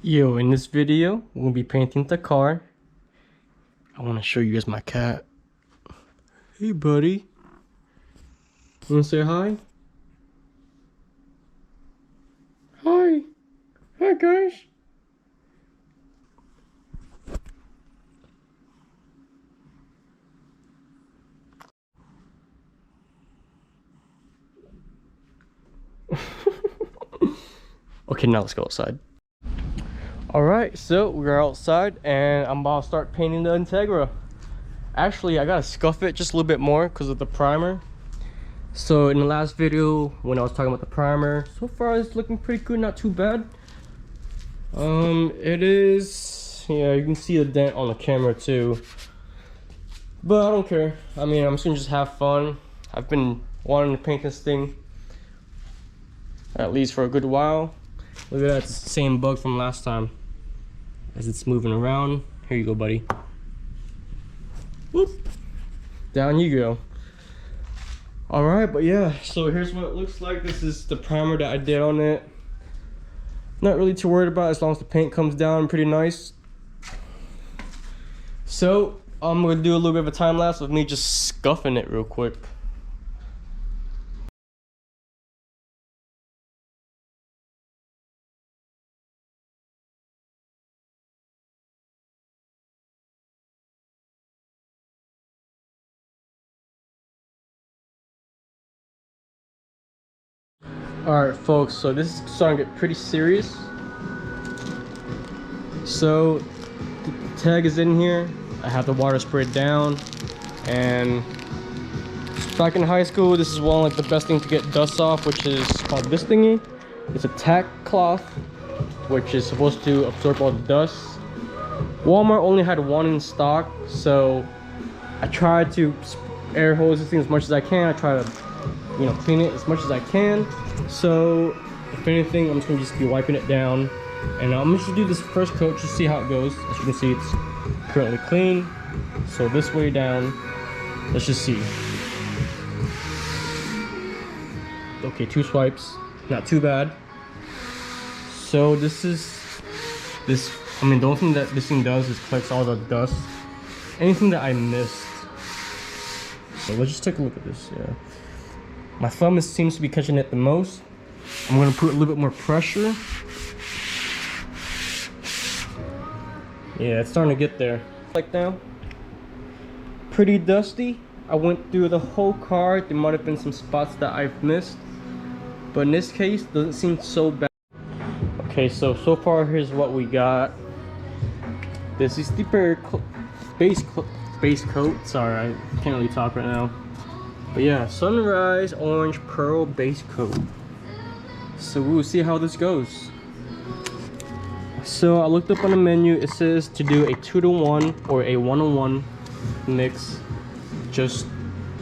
Yo, in this video, we're gonna be painting the car. I wanna show you guys my cat. Hey, buddy. You wanna say hi? Hi. Hi, guys. Okay, now let's go outside. Alright, so we're outside and I'm about to start painting the Integra. Actually, I gotta scuff it just a little bit more because of the primer. So in the last video, when I was talking about the primer, so far it's looking pretty good, not too bad. It is, yeah, you can see the dent on the camera too. But I don't care. I mean, I'm just gonna just have fun. I've been wanting to paint this thing at least for a good while. Look at that, it's the same bug from last time. As it's moving around. Here you go, buddy. Whoop. Down you go. Alright, but yeah, so here's what it looks like. This is the primer that I did on it. Not really too worried about it as long as the paint comes down pretty nice. So I'm gonna do a little bit of a time lapse of me just scuffing it real quick. Alright folks, so this is starting to get pretty serious. So the tag is in here. I have the water sprayed down, and back in high school this is one of like the best thing to get dust off, which is called this thingy. It's a tack cloth which is supposed to absorb all the dust. Walmart only had one in stock, so I tried to air hose this thing as much as I can. I try to, you know, clean it as much as I can. So if anything, I'm just gonna be wiping it down, and I'm just gonna do this first coat just to see how it goes. As you can see, it's currently clean. So this way down, let's just see. Okay, 2 swipes, not too bad. So this is I mean, the only thing that this thing does is collects all the dust, anything that I missed. So let's just take a look at this. Yeah, my thumb seems to be catching it the most. I'm gonna put a little bit more pressure. Yeah, it's starting to get there. Like now, pretty dusty. I went through the whole car. There might have been some spots that I've missed, but in this case, doesn't seem so bad. Okay, so far here's what we got. This is the base coat. Sorry, I can't really talk right now. But yeah, Sunrise Orange Pearl base coat. So we'll see how this goes. So I looked up on the menu. It says to do a 2-to-1 or a 1-to-1 mix, just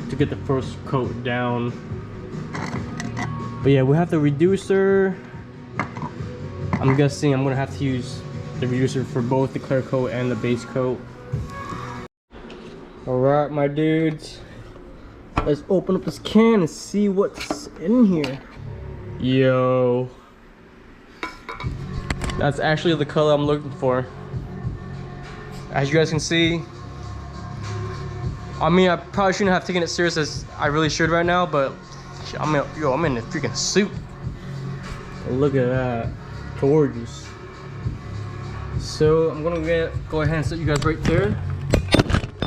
to get the first coat down. But yeah, we have the reducer. I'm guessing I'm gonna have to use the reducer for both the clear coat and the base coat. Alright, my dudes, let's open up this can and see what's in here. Yo, that's actually the color I'm looking for. As you guys can see, I mean, I probably shouldn't have taken it serious as I really should right now, but I'm in a freaking suit. Look at that. Gorgeous. So I'm gonna go ahead and set you guys right there.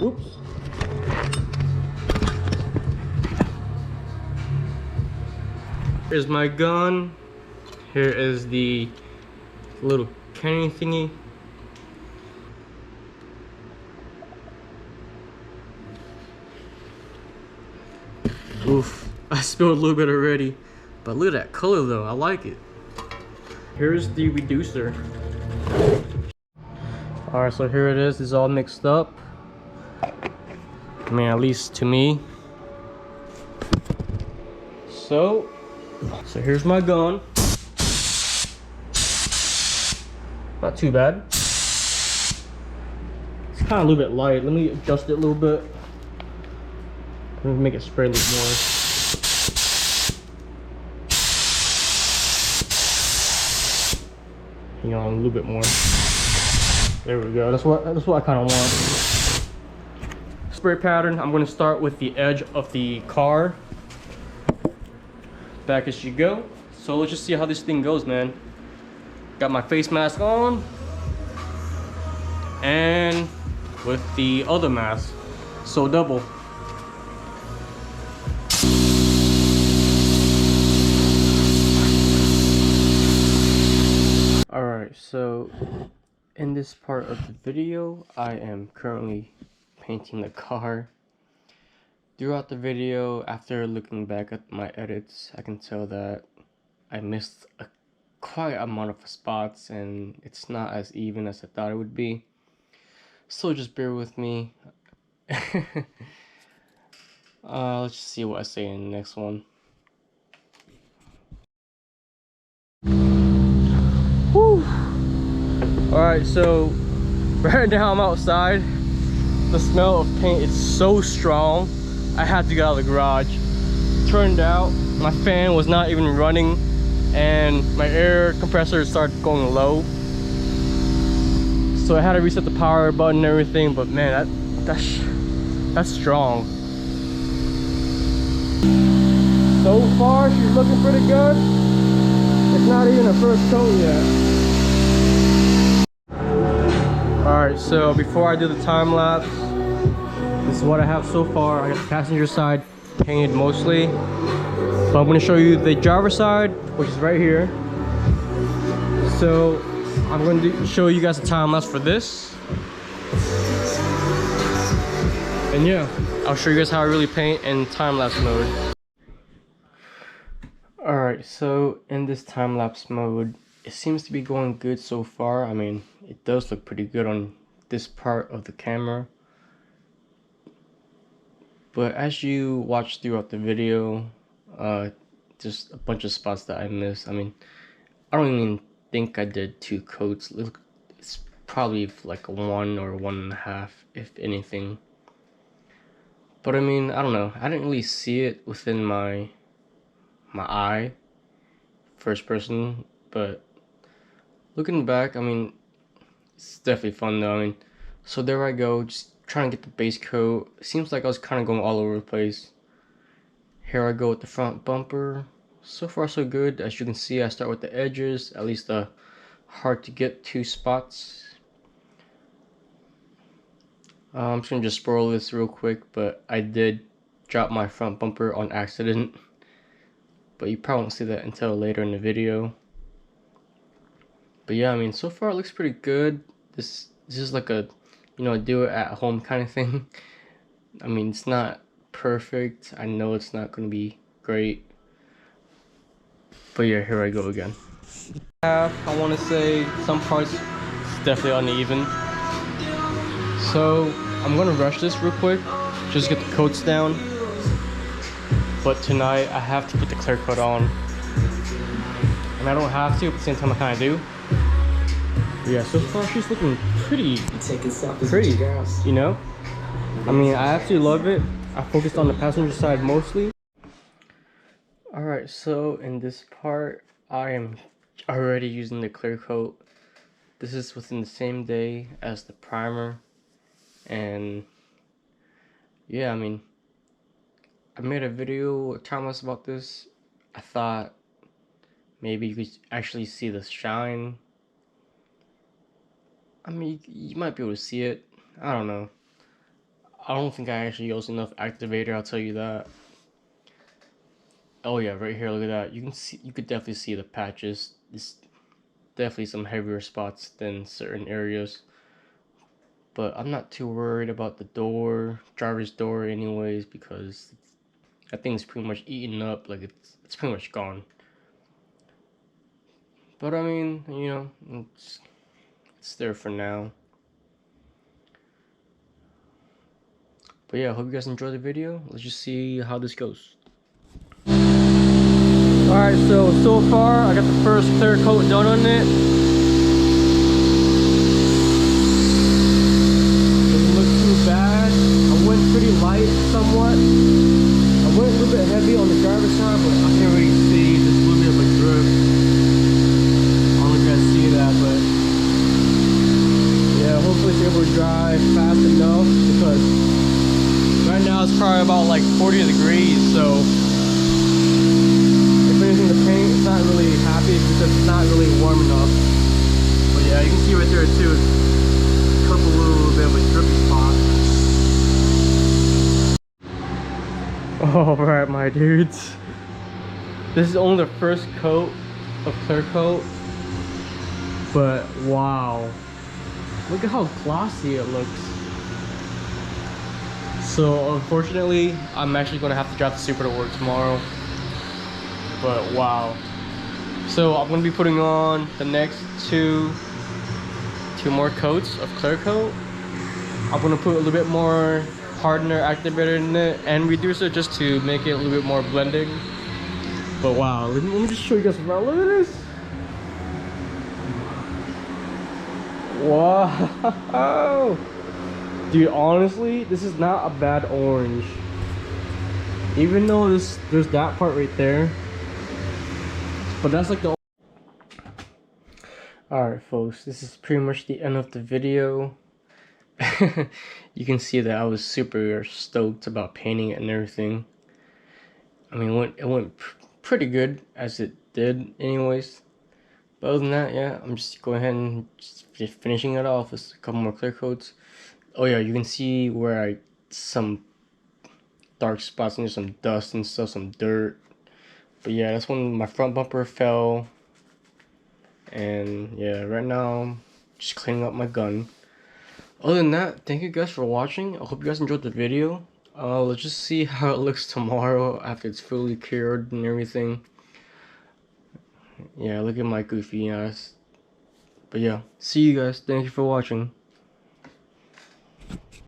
Oops. Here's my gun. Here is the little cannon thingy. Oof, I spilled a little bit already, but look at that color though, I like it. Here's the reducer. Alright, so here it is. It's all mixed up. I mean, at least to me. So here's my gun. Not too bad. It's kind of a little bit light. Let me adjust it a little bit. Let me make it spray a little more. you know, a little bit more. There we go. That's what I kind of want. Spray pattern. I'm going to start with the edge of the car. Back as you go. So let's just see how this thing goes, man. Got my face mask on, and with the other mask, so double. Alright, so in this part of the video, I am currently painting the car. Throughout the video, after looking back at my edits, I can tell that I missed a quite amount of spots and it's not as even as I thought it would be. So just bear with me. Let's just see what I say in the next one. Whew. Alright, so right now I'm outside. The smell of paint is so strong. I had to get out of the garage. Turned out my fan was not even running and my air compressor started going low. So I had to reset the power button and everything, but man, that's strong. So far, she's looking pretty good. It's not even a first coat yet. Alright, so before I do the time lapse, this is what I have so far. I got the passenger side painted mostly. But I'm going to show you the driver side, which is right here. So I'm going to show you guys the time lapse for this. And yeah, I'll show you guys how I really paint in time lapse mode. Alright, so in this time lapse mode, it seems to be going good so far. I mean, it does look pretty good on this part of the camera. But as you watch throughout the video, just a bunch of spots that I missed. I mean, I don't even think I did 2 coats. It's probably like a 1 or 1.5, if anything. But I mean, I don't know. I didn't really see it within my eye, first person. But looking back, I mean, it's definitely fun though. I mean, so there I go, just trying to get the base coat. It seems like I was kind of going all over the place. Here I go with the front bumper. So far so good. As you can see, I start with the edges, at least the hard to get to spots. I'm just gonna just spoil this real quick, but I did drop my front bumper on accident. But you probably won't see that until later in the video. But yeah, I mean, so far it looks pretty good. This is like a, you know, do it at home kind of thing. I mean, it's not perfect. I know it's not going to be great. But yeah, here I go again. I want to say some parts it's definitely uneven. So I'm going to rush this real quick. Just get the coats down. But tonight I have to put the clear coat on. And I don't have to, but at the same time I kind of do. But yeah, so far she's looking pretty, you know? I mean, I absolutely love it. I focused on the passenger side mostly. Alright, so in this part, I am already using the clear coat. This is within the same day as the primer. And yeah, I mean, I made a video time lapse about this. I thought maybe you could actually see the shine. I mean, you might be able to see it. I don't know. I don't think I actually used enough activator, I'll tell you that. Oh yeah, right here, look at that. You could definitely see the patches. There's definitely some heavier spots than certain areas. But I'm not too worried about the door, driver's door anyways, because that thing's pretty much eaten up, like it's pretty much gone. But I mean, you know, it's there for now. But yeah, I hope you guys enjoyed the video. Let's just see how this goes. Alright, so far I got the first clear coat done on it. Doesn't look too bad. I went pretty light somewhat. I went a little bit heavy on the driver's side, but I can't really see. There's a little bit of a drip. I don't know if you guys see that, but at about like 40 degrees, so if anything, the paint is not really happy because it's not really warm enough. But yeah, you can see right there too, it's a little bit of a drippy spot. Alright, my dudes. This is only the first coat of clear coat, but wow. Look at how glossy it looks. So unfortunately, I'm actually gonna have to drive the Supra to work tomorrow. But wow. So I'm gonna be putting on the next two more coats of clear coat. I'm gonna put a little bit more hardener activator in it and reducer just to make it a little bit more blending. But wow, let me just show you guys around. Look at this. Wow. Dude, honestly, this is not a bad orange. Even though there's that part right there. But that's like the... Alright folks, this is pretty much the end of the video. You can see that I was super stoked about painting it and everything. I mean, it went pretty good as it did anyways. But other than that, yeah, I'm just going ahead and just finishing it off with a couple more clear coats. Oh yeah, you can see where some dark spots and there's some dust and stuff, some dirt. But yeah, that's when my front bumper fell. And yeah, right now I'm just cleaning up my gun. Other than that, thank you guys for watching. I hope you guys enjoyed the video. Let's just see how it looks tomorrow after it's fully cured and everything. Yeah, look at my goofy ass. But yeah, see you guys. Thank you for watching.